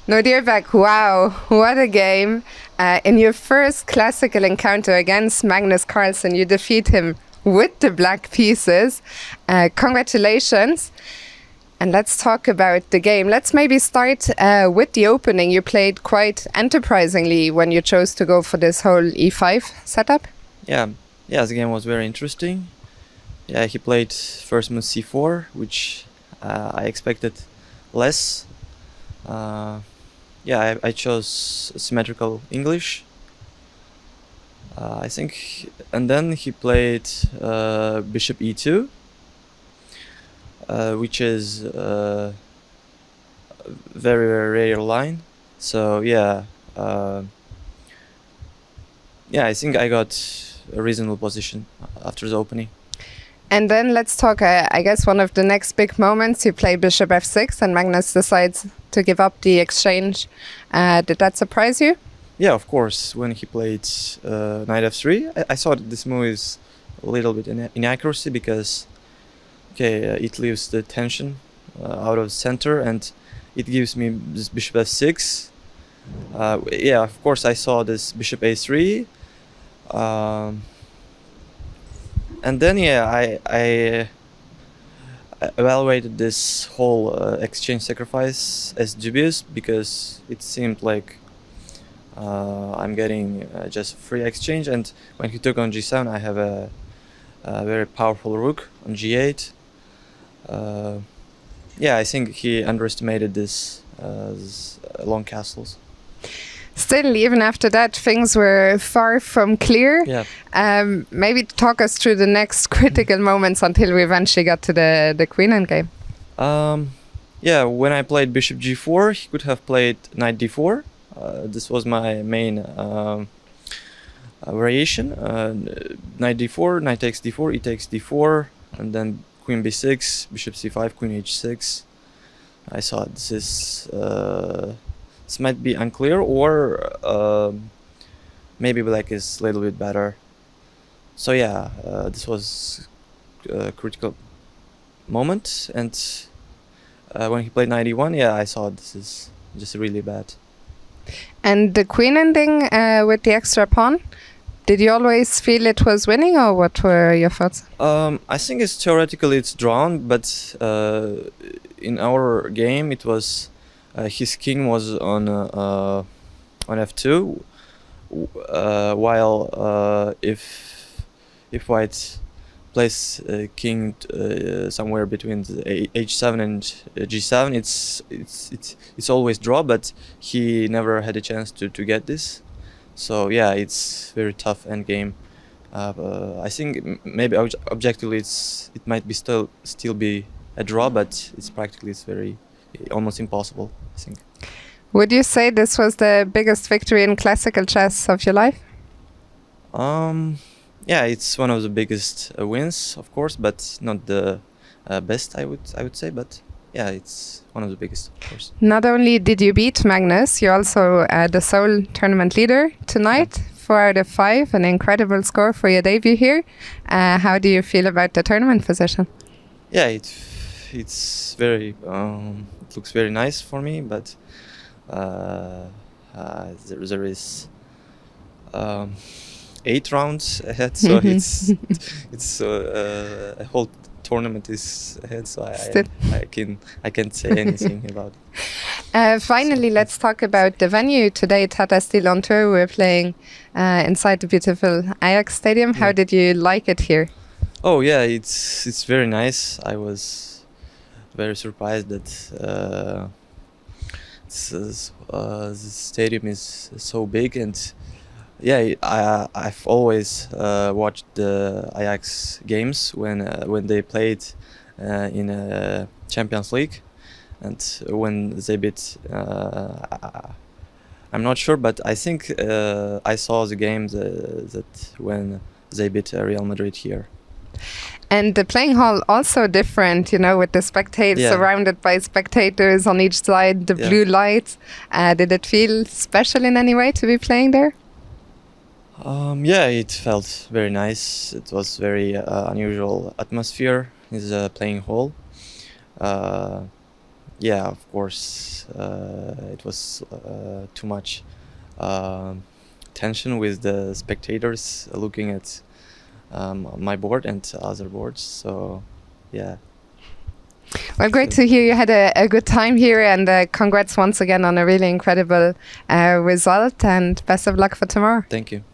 No, Dearbeck, wow, what a game. In your first classical encounter against Magnus Carlsen, you defeat him with the black pieces. Congratulations. And let's talk about the game. Let's maybe start with the opening. You played quite enterprisingly when you chose to go for this whole e5 setup. Yeah, the game was very interesting. Yeah, he played first move c4, which I expected less. Yeah, I chose symmetrical English, I think, and then he played bishop e2, which is a very, very rare line. So yeah, I think I got a reasonable position after the opening. And then let's talk, I guess one of the next big moments, you play bishop f6 and Magnus decides to give up the exchange. Did that surprise you? Yeah, of course. When he played knight f3, I thought this move is a little bit inaccuracy because it leaves the tension out of the center and it gives me this bishop f6. Yeah, of course I saw this bishop a3. And then I evaluated this whole exchange sacrifice as dubious because it seemed like I'm getting just free exchange, and when he took on g7 I have a very powerful rook on g8. Yeah, I think he underestimated this long castles. Still, even after that, things were far from clear. Yeah. Maybe talk us through the next critical moments until we eventually got to the queen endgame. Yeah, when I played bishop g4, he could have played knight d4. This was my main variation. Knight d4, knight takes d4, e takes d4, and then queen b6, bishop c5, queen h6. I thought this is this might be unclear, or maybe black is a little bit better. So yeah, this was a critical moment, and when he played knight e1, yeah, I thought this is just really bad. And the queen ending with the extra pawn, did you always feel it was winning, or what were your thoughts? I think it's theoretically it's drawn, but in our game it was his king was on f2, while if white plays king somewhere between the h7 and g7, it's always draw, but he never had a chance to get this. So yeah, it's very tough endgame. I think maybe objectively it might be still be a draw, but it's very almost impossible, I think. Would you say this was the biggest victory in classical chess of your life? Yeah, it's one of the biggest wins, of course, but not the best, I would say. But yeah, it's one of the biggest, of course. Not only did you beat Magnus, you're also the sole tournament leader tonight. 4 out of 5, an incredible score for your debut here. How do you feel about the tournament position? Yeah, it's very it looks very nice for me, but there is 8 rounds ahead, so it's a whole tournament is ahead, so I can't say anything about it. Finally, let's talk about the venue today. Tata Steel on tour. We're playing inside the beautiful Ajax Stadium. How did you like it here? Oh yeah, it's very nice. I was very surprised that the stadium is so big, and yeah, I've always watched the Ajax games when they played in a Champions League, and when they beat, I'm not sure, but I think I saw the game that when they beat Real Madrid here. And the playing hall also different, you know, with the spectators, surrounded by spectators on each side, the blue lights. Did it feel special in any way to be playing there? Yeah, it felt very nice. It was very unusual atmosphere in the playing hall. Yeah, of course. It was too much tension with the spectators looking at my board and other boards. So, yeah. Well, great to hear you had a good time here, and congrats once again on a really incredible result, and best of luck for tomorrow. Thank you.